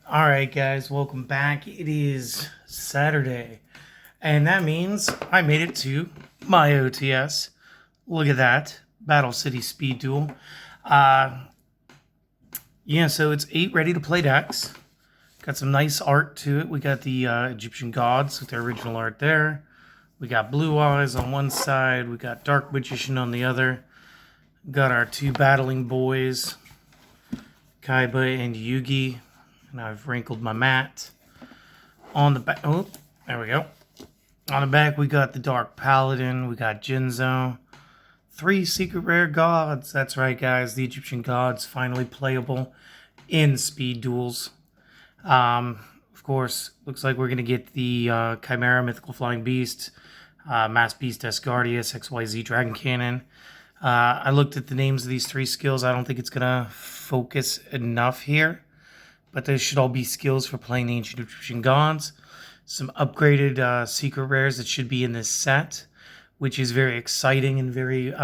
All right, guys, welcome back. It is Saturday, and that means I made it to my OTS. Look at that, Battle City Speed Duel. Uh, yeah, so it's 8 ready to play decks. Got some nice art to it. We got the Egyptian gods with their original art there. We got Blue Eyes on one side. We got Dark Magician on the other. Got our two battling boys, Kaiba and Yugi. And I've wrinkled my mat. On the back, oh, there we go. On the back, we got the Dark Paladin. We got Jinzo. 3 secret rare gods. That's right, guys. The Egyptian gods finally playable in speed duels. Of course, looks like we're going to get the Chimera, Mythical Flying Beast, Mass Beast, Asgardius, XYZ Dragon Cannon. I looked at the names of these 3 skills. I don't think it's going to focus enough here, but they should all be skills for playing the Ancient Egyptian Gods. Some upgraded secret rares that should be in this set, which is very exciting and very,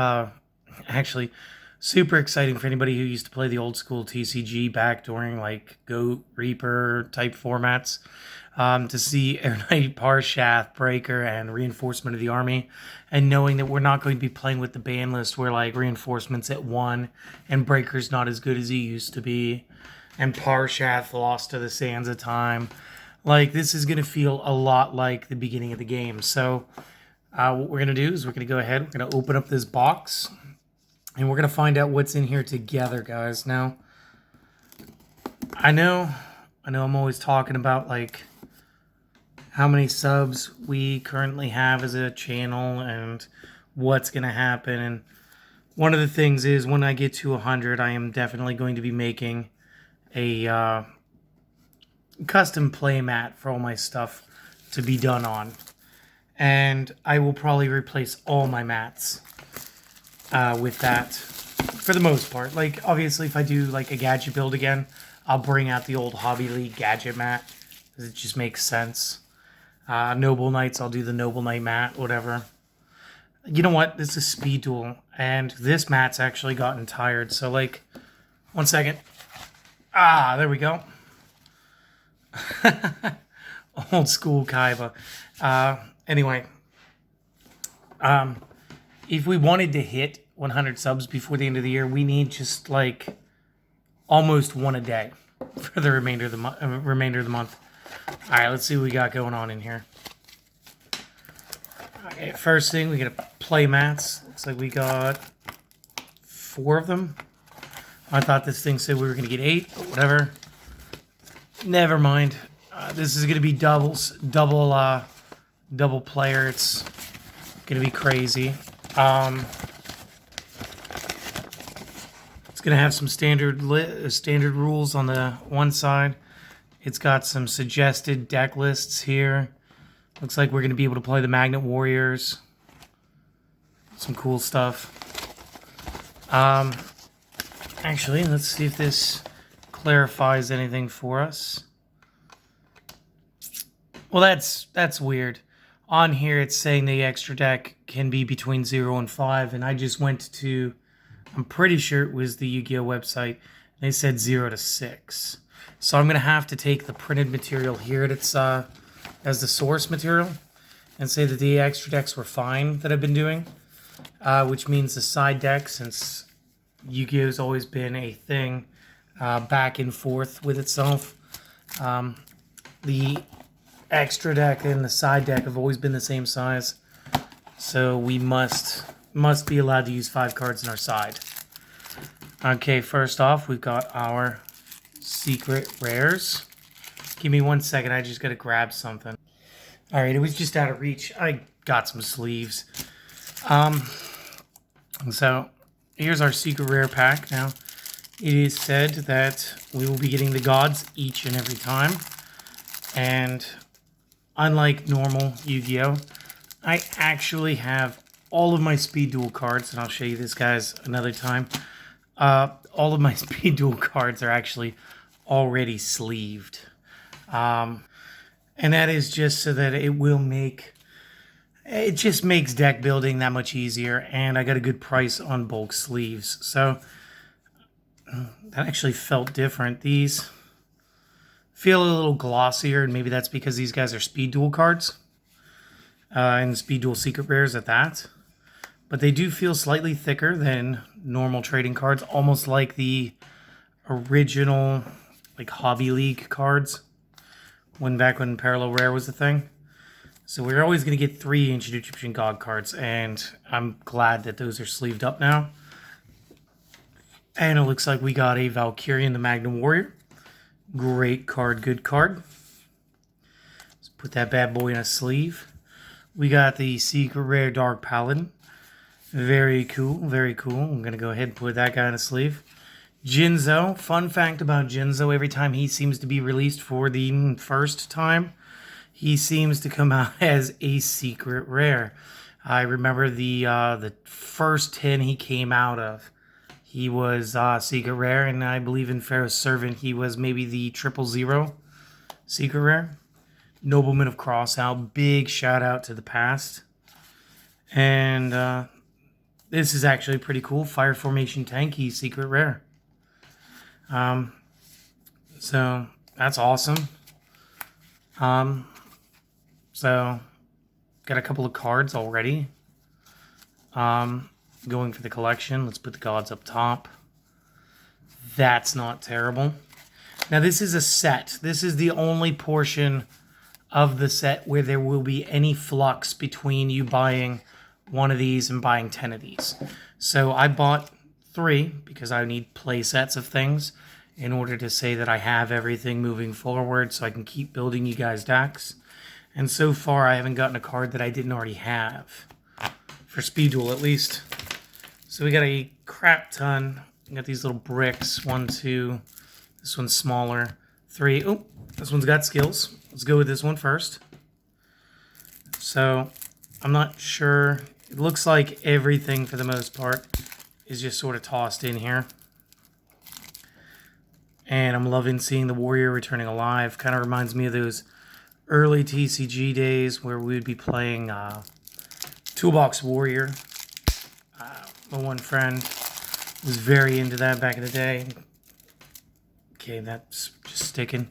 actually, super exciting for anybody who used to play the old school TCG back during like Goat Reaper type formats. To see Air Knight, Parshath, Breaker, and Reinforcement of the Army, and knowing that we're not going to be playing with the ban list where like Reinforcement's at 1 and Breaker's not as good as he used to be, and Parshath lost to the Sands of Time. Like, this is going to feel a lot like the beginning of the game. So what we're going to do is we're going to go ahead, we're going to open up this box, and we're going to find out what's in here together, guys. Now, I know I'm always talking about, like, how many subs we currently have as a channel and what's going to happen. And one of the things is when I get to 100, I am definitely going to be making a custom play mat for all my stuff to be done on. And I will probably replace all my mats with that for the most part. Like, obviously, if I do like a gadget build again, I'll bring out the old Hobby League gadget mat because it just makes sense. Noble Knights, I'll do the Noble Knight mat, whatever. You know what? This is Speed Duel, and this mat's actually gotten tired. So, like, 1 second. There we go. Old school Kaiba. Anyway, if we wanted to hit 100 subs before the end of the year, we need just like almost 1 a day for the remainder of the month. All right, let's see what we got going on in here. Okay, first thing, we get a play mats. Looks like we got 4 of them. I thought this thing said we were going to get 8, but whatever. Never mind. This is going to be double player. It's going to be crazy. It's going to have some standard rules on the one side. It's got some suggested deck lists here. Looks like we're going to be able to play the Magnet Warriors. Some cool stuff. Actually, let's see if this clarifies anything for us. Well, that's weird. On here, it's saying the extra deck can be between 0 and 5, and I just went to, I'm pretty sure it was the Yu-Gi-Oh website. They said 0 to 6. So I'm going to have to take the printed material here as the source material and say that the extra decks were fine that I've been doing, which means the side deck, since Yu-Gi-Oh's always been a thing back and forth with itself. The extra deck and the side deck have always been the same size, so we must be allowed to use 5 cards in our side. Okay, first off, we've got our secret rares. Give me 1 second, I just gotta grab something. Alright, it was just out of reach. I got some sleeves. So here's our secret rare pack. Now, it is said that we will be getting the gods each and every time. And unlike normal Yu-Gi-Oh, I actually have all of my Speed Duel cards, and I'll show you this, guys, another time. All of my Speed Duel cards are actually already sleeved. And that is just so that it just makes deck building that much easier, and I got a good price on bulk sleeves. So that actually felt different. These Feel a little glossier, and maybe that's because these guys are speed duel cards. And speed duel secret rares at that. But they do feel slightly thicker than normal trading cards, almost like the original like Hobby League cards back when Parallel Rare was a thing. So we're always going to get 3 Ancient Egyptian God cards, and I'm glad that those are sleeved up now. And it looks like we got a Valkyrian the Magnum Warrior. Great card, good card. Let's put that bad boy in a sleeve. We got the Secret Rare Dark Paladin. Very cool, very cool. I'm going to go ahead and put that guy in a sleeve. Jinzo. Fun fact about Jinzo, every time he seems to be released for the first time, he seems to come out as a secret rare. I remember the first 10 he came out of, he was secret rare, and I believe in Pharaoh's Servant he was maybe the 000 secret rare. Nobleman of Crossout, big shout out to the past. And this is actually pretty cool. Fire Formation Tanky secret rare. So that's awesome. So got a couple of cards already. Going for the collection. Let's put the gods up top. That's not terrible. Now this is a set. This is the only portion of the set where there will be any flux between you buying one of these and buying 10 of these. So I bought 3 because I need play sets of things in order to say that I have everything moving forward so I can keep building you guys decks. And so far I haven't gotten a card that I didn't already have. For Speed Duel at least. So we got a crap ton. We got these little bricks. 1, 2. This one's smaller. 3. Oh, this one's got skills. Let's go with this one first. So I'm not sure. It looks like everything for the most part is just sort of tossed in here. And I'm loving seeing the warrior returning alive. Kind of reminds me of those early TCG days where we would be playing Toolbox Warrior. My one friend was very into that back in the day. Okay, that's just sticking.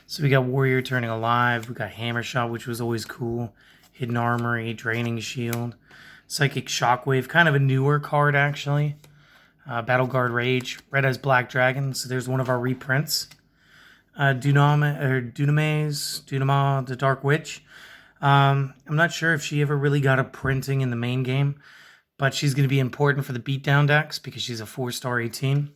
So we got Warrior turning alive. We got Hammer Shot, which was always cool. Hidden Armory, Draining Shield. Psychic Shockwave, kind of a newer card actually. Battle Guard Rage. Red Eyes Black Dragon, so there's one of our reprints. Dunama, the Dark Witch. I'm not sure if she ever really got a printing in the main game, but she's going to be important for the beatdown decks because she's a 4-star 18.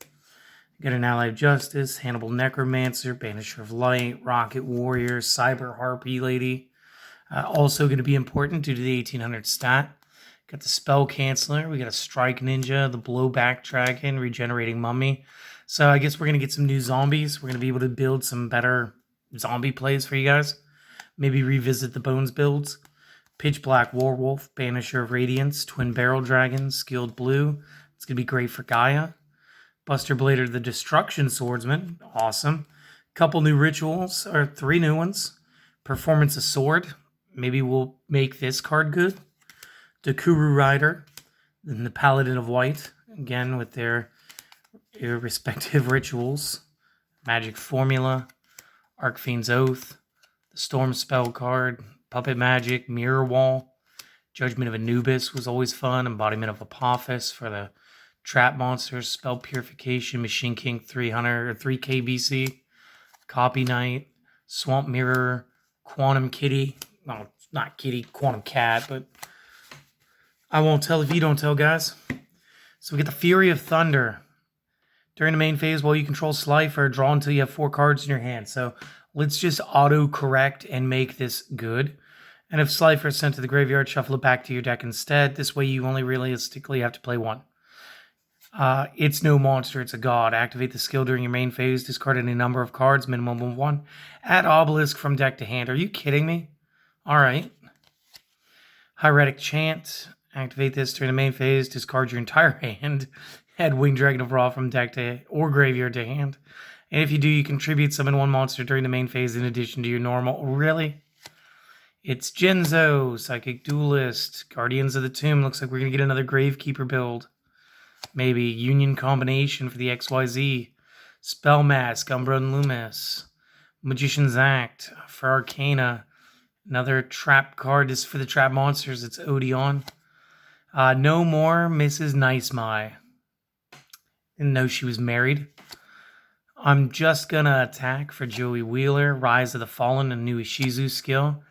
Got an Ally of Justice, Hannibal Necromancer, Banisher of Light, Rocket Warrior, Cyber Harpy Lady. Also going to be important due to the 1800 stat. Got the Spell Canceller, we got a Strike Ninja, the Blowback Dragon, Regenerating Mummy. So I guess we're going to get some new zombies. We're going to be able to build some better zombie plays for you guys. Maybe revisit the Bones builds. Pitch Black Warwolf, Banisher of Radiance, Twin Barrel Dragon, Skilled Blue. It's going to be great for Gaia. Buster Blader the Destruction Swordsman. Awesome. Couple new rituals, or 3 new ones. Performance of Sword. Maybe we'll make this card good. Dakuru Rider. And the Paladin of White. Again, with their respective rituals. Magic Formula. Archfiend's Oath. The Storm Spell card. Puppet Magic. Mirror Wall. Judgment of Anubis was always fun. Embodiment of Apophis for the Trap Monsters. Spell Purification. Machine King 300 or 3K BC. Copy Knight. Swamp Mirror. Quantum Kitty. No, not Kitty. Quantum Cat, but I won't tell if you don't tell, guys. So we get the Fury of Thunder. During the main phase, while you control Slifer, draw until you have 4 cards in your hand. So let's just auto-correct and make this good. And if Slifer is sent to the graveyard, shuffle it back to your deck instead. This way you only realistically have to play 1. It's no monster, it's a god. Activate the skill during your main phase. Discard any number of cards, minimum of 1. Add Obelisk from deck to hand. Are you kidding me? Alright. Hieratic Chant. Activate this during the main phase. Discard your entire hand. Add Winged Dragon of Ra from deck to or graveyard to hand. And if you do, you contribute summon 1 monster during the main phase in addition to your normal. Really? It's Jinzo, Psychic Duelist, Guardians of the Tomb. Looks like we're going to get another Gravekeeper build. Maybe Union Combination for the XYZ. Spell Mask, Umbra and Loomis. Magician's Act for Arcana. Another trap card. This is for the trap monsters. It's Odeon. No More Mrs. Nice My. Didn't know she was married. I'm just gonna attack for Joey Wheeler. Rise of the Fallen, a new Ishizu skill.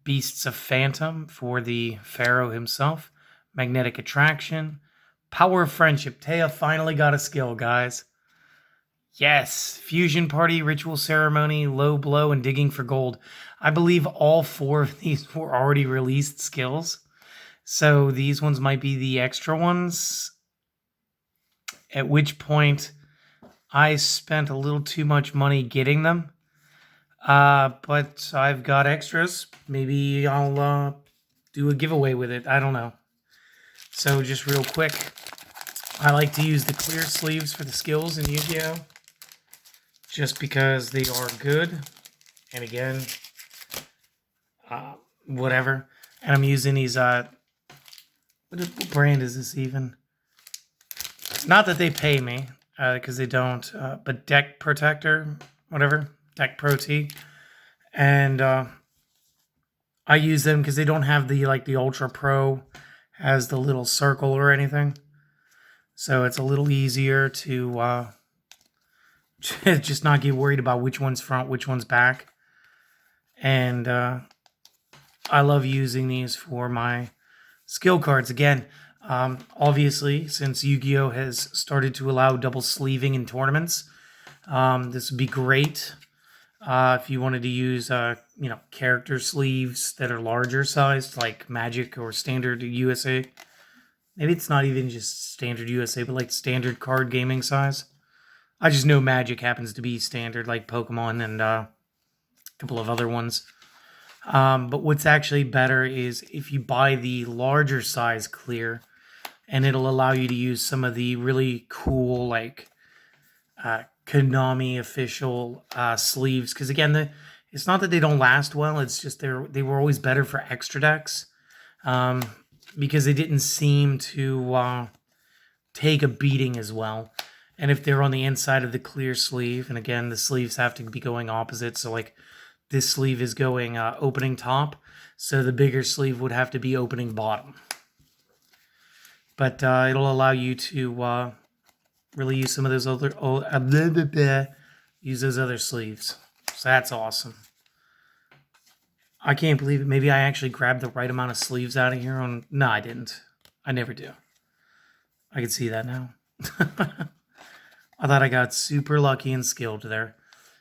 Beasts of Phantom for the Pharaoh himself. Magnetic Attraction. Power of Friendship. Taya finally got a skill, guys. Yes. Fusion Party, Ritual Ceremony, Low Blow, and Digging for Gold. I believe all 4 of these were already released skills. So these ones might be the extra ones. At which point I spent a little too much money getting them. But I've got extras. Maybe I'll do a giveaway with it. I don't know. So just real quick, I like to use the clear sleeves for the skills in Yu-Gi-Oh! Just because they are good. And again, whatever. And I'm using these, what brand is this even? It's not that they pay me, because they don't, but Deck Protector, whatever, Deck Pro T. And I use them because they don't have the, like, the Ultra Pro has the little circle or anything. So it's a little easier to just not get worried about which one's front, which one's back. And I love using these for my skill cards. Again, obviously, since Yu-Gi-Oh! Has started to allow double sleeving in tournaments, this would be great if you wanted to use, character sleeves that are larger sized, like Magic or Standard USA. Maybe it's not even just Standard USA, but like standard card gaming size. I just know Magic happens to be standard, like Pokemon and a couple of other ones. But what's actually better is if you buy the larger size clear, and it'll allow you to use some of the really cool, like, Konami official sleeves. Because again, it's not that they don't last well, it's just they were always better for extra decks. Because they didn't seem to take a beating as well. And if they're on the inside of the clear sleeve, and again, the sleeves have to be going opposite, so like this sleeve is going opening top, so the bigger sleeve would have to be opening bottom. But it'll allow you to really use some of those other use those other sleeves. So that's awesome. I can't believe it. Maybe I actually grabbed the right amount of sleeves out of here. No, I didn't. I never do. I can see that now. I thought I got super lucky and skilled there.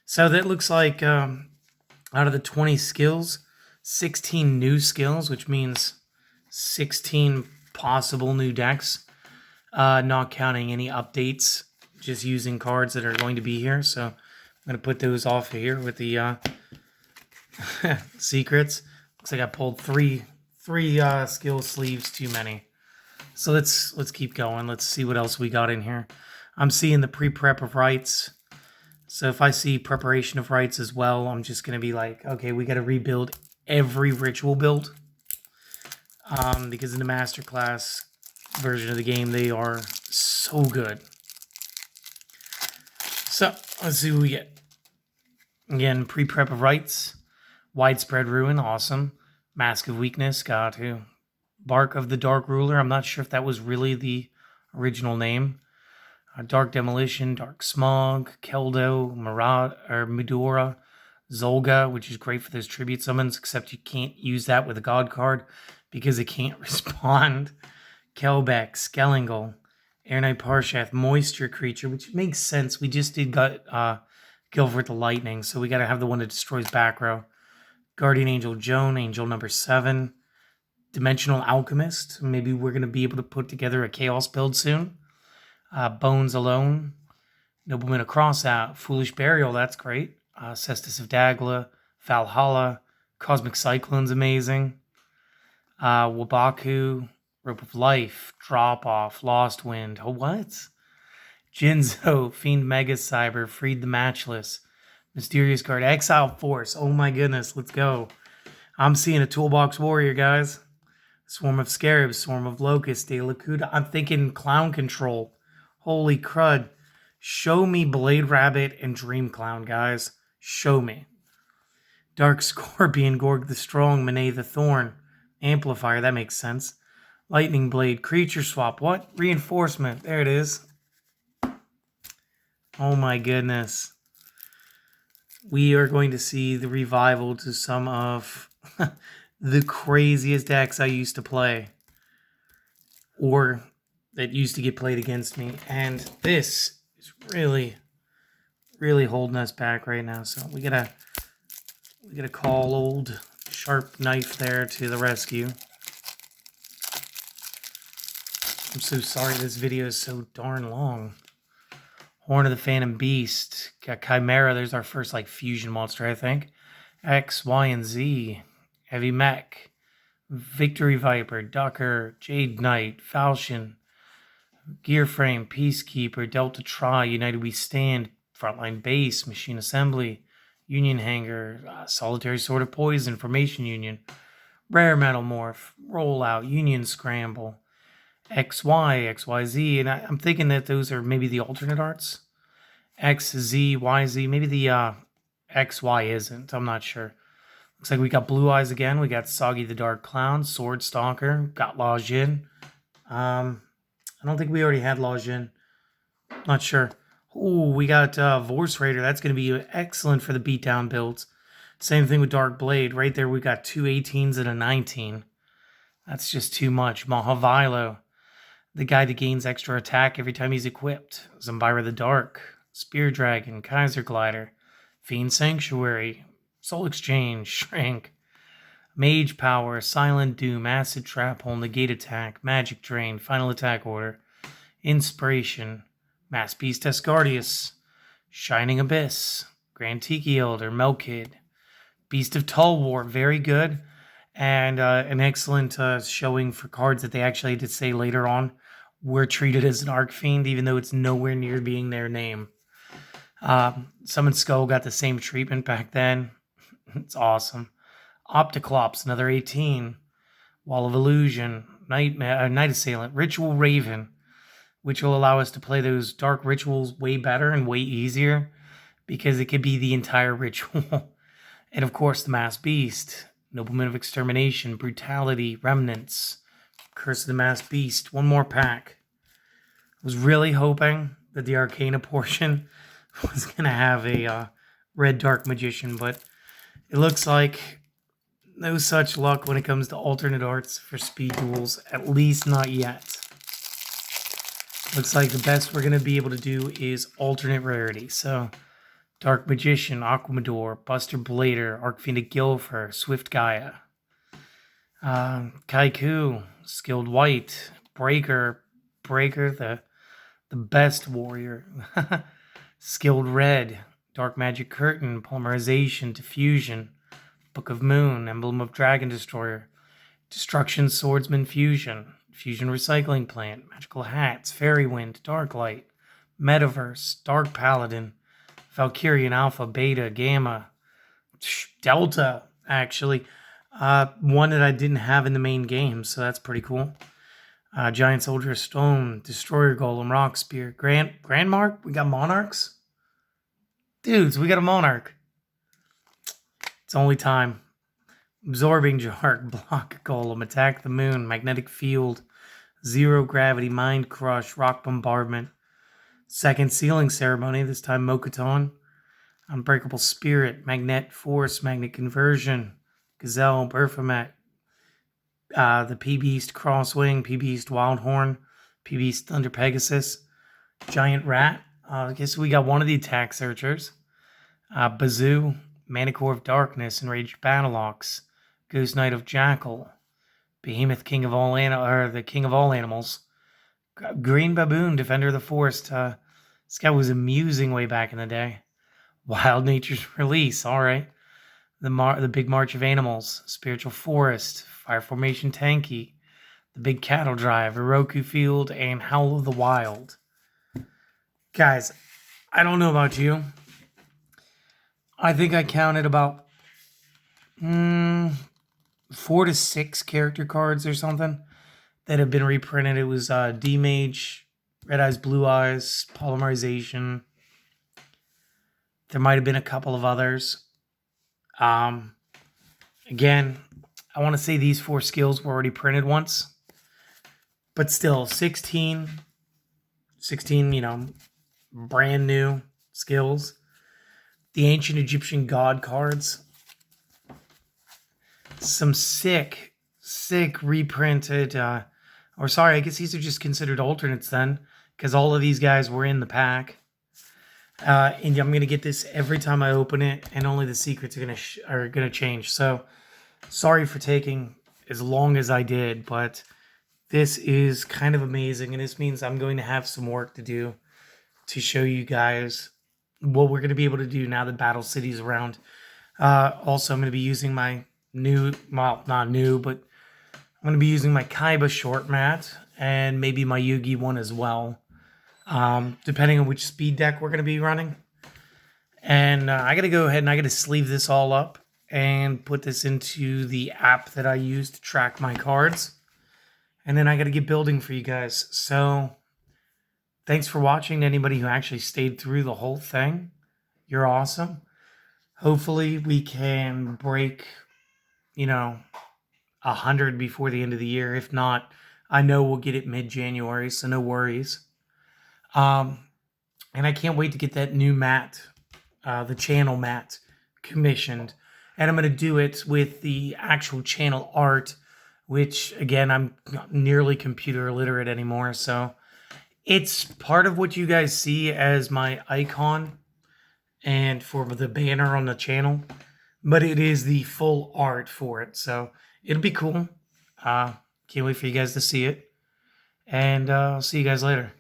So that looks like out of the 20 skills, 16 new skills, which means 16 possible new decks. Not counting any updates, just using cards that are going to be here. So I'm going to put those off here with the secrets. Looks like I pulled three skill sleeves too many. So let's keep going. Let's see what else we got in here. I'm seeing the pre-prep of rites. So if I see preparation of rites as well, I'm just going to be like, okay, we got to rebuild every ritual build. Because in the masterclass version of the game, they are so good. So let's see what we get. Again, pre-prep of rites. Widespread Ruin, awesome. Mask of Weakness, got to. Bark of the Dark Ruler, I'm not sure if that was really the original name. Dark Demolition, Dark Smog, Keldo, Medora, Zolga, which is great for those tribute summons, except you can't use that with a god card because it can't respond. Kelbeck, Skellingle, Air Knight Parshath, Moisture Creature, which makes sense. We just did Gilbert the Lightning, so we got to have the one that destroys back row. Guardian Angel Joan, Angel number 7. Dimensional Alchemist. Maybe we're going to be able to put together a Chaos build soon. Bones Alone. Nobleman of Crossout. Foolish Burial, that's great. Cestus of Dagla. Valhalla. Cosmic Cyclone's amazing. Wabaku. Rope of Life. Drop Off. Lost Wind. Oh, what? Jinzo. Fiend Mega Cyber. Freed the Matchless. Mysterious Card. Exile Force. Oh my goodness, let's go. I'm seeing a Toolbox Warrior, guys. Swarm of Scarabs. Swarm of Locusts. De La Cuda. I'm thinking Clown Control. Holy crud. Show me Blade Rabbit and Dream Clown, guys. Show me. Dark Scorpion, Gorg the Strong, Monet the Thorn. Amplifier, that makes sense. Lightning Blade, Creature Swap. What? Reinforcement. There it is. Oh my goodness. We are going to see the revival to some of the craziest decks I used to play. Or that used to get played against me. And this is really, really holding us back right now. So we gotta call old Sharp Knife there to the rescue. I'm so sorry this video is so darn long. Horn of the Phantom Beast. Got Chimera. There's our first like fusion monster, I think. X, Y, and Z. Heavy Mech. Victory Viper. Ducker. Jade Knight. Falchion. Gearframe. Peacekeeper. Delta Tri. United We Stand. Frontline Base. Machine Assembly. Union Hanger. Solitary Sword of Poison. Formation Union. Rare Metal Morph. Rollout. Union Scramble. XY, XYZ, and I'm thinking that those are maybe the alternate arts. XZ, YZ, maybe the XY isn't. I'm not sure. Looks like we got Blue Eyes again. We got Soggy the Dark Clown, Sword Stalker, got La Jin. I don't think we already had La Jin. Not sure. Ooh, we got Vorse Raider. That's going to be excellent for the beatdown builds. Same thing with Dark Blade. Right there, we got two 18s and a 19. That's just too much. Mahavilo. The guy that gains extra attack every time he's equipped. Zambira the Dark, Spear Dragon, Kaiser Glider, Fiend Sanctuary, Soul Exchange, Shrink, Mage Power, Silent Doom, Acid Trap Hole, Negate Attack, Magic Drain, Final Attack Order, Inspiration, Mass Beast Asgardius, Shining Abyss, Grand Tiki Elder, Melkid, Beast of Tulwar, very good, and an excellent showing for cards that they actually did say later on were treated as an Arcfiend, even though it's nowhere near being their name. Summon Skull got the same treatment back then. It's awesome. Opticlops, another 18. Wall of Illusion, Night Assailant, Ritual Raven, which will allow us to play those dark rituals way better and way easier because it could be the entire ritual. And of course, the Mass Beast, Nobleman of Extermination, Brutality, Remnants, Curse of the Mass Beast. One more pack. I was really hoping that the Arcana portion was going to have a Red Dark Magician, but it looks like no such luck when it comes to alternate arts for speed duels, at least not yet. Looks like the best we're going to be able to do is alternate rarity. So, Dark Magician, Aquamador, Buster Blader, Arcfiend Gilfer, Swift Gaia, Kaiku, Skilled White, Breaker, the best warrior, Skilled Red, Dark Magic Curtain, Polymerization, Diffusion, Book of Moon, Emblem of Dragon Destroyer, Destruction Swordsman Fusion, Fusion Recycling Plant, Magical Hats, Fairy Wind, Dark Light, Metaverse, Dark Paladin, Valkyrian Alpha, Beta, Gamma, Delta, actually. One that I didn't have in the main game, so that's pretty cool. Giant Soldier of Stone, Destroyer Golem, Rock Spear, Grand Mark. We got Monarchs? Dudes, we got a Monarch. It's only time. Absorbing Jar, Block Golem, Attack the Moon, Magnetic Field, Zero Gravity, Mind Crush, Rock Bombardment, Second Sealing Ceremony, this time Mokuton, Unbreakable Spirit, Magnet Force, Magnet Conversion, Gazelle, Baphomet, the P-Beast Crosswing, P-Beast Wildhorn, P-Beast Thunder Pegasus, Giant Rat. I guess we got one of the Attack Searchers. Bazoo, Manicore of Darkness, Enraged Battleox, Ghost Knight of Jackal, Behemoth King of all the King of all Animals, Green Baboon, Defender of the Forest. This guy was amusing way back in the day. Wild Nature's Release, all right. The Big March of Animals, Spiritual Forest, Fire Formation Tanky, The Big Cattle Drive, Oroku Field, and Howl of the Wild. Guys, I don't know about you. I think I counted about 4 to 6 character cards or something that have been reprinted. It was D-Mage, Red Eyes, Blue Eyes, Polymerization. There might have been a couple of others. Again, I want to say these 4 skills were already printed once, but still 16, brand new skills. The ancient Egyptian god cards. Some sick reprinted, or sorry, I guess these are just considered alternates then, because all of these guys were in the pack. And I'm gonna get this every time I open it, and only the secrets are gonna change. So sorry for taking as long as I did, but this is kind of amazing, and this means I'm going to have some work to do to show you guys what we're going to be able to do now that Battle City's around. Also, I'm going to be using my not new, but I'm going to be using my Kaiba short mat and maybe my Yugi one as well, depending on which speed deck we're going to be running. And I got to go ahead and I got to sleeve this all up and put this into the app that I use to track my cards. And then I got to get building for you guys. So thanks for watching to anybody who actually stayed through the whole thing. You're awesome. Hopefully we can break, 100 before the end of the year. If not, I know we'll get it mid-January, so no worries. And I can't wait to get that new mat, the channel mat, commissioned. And I'm going to do it with the actual channel art, which, again, I'm not nearly computer illiterate anymore, so it's part of what you guys see as my icon and for the banner on the channel, but it is the full art for it, so it'll be cool. Can't wait for you guys to see it, and I'll see you guys later.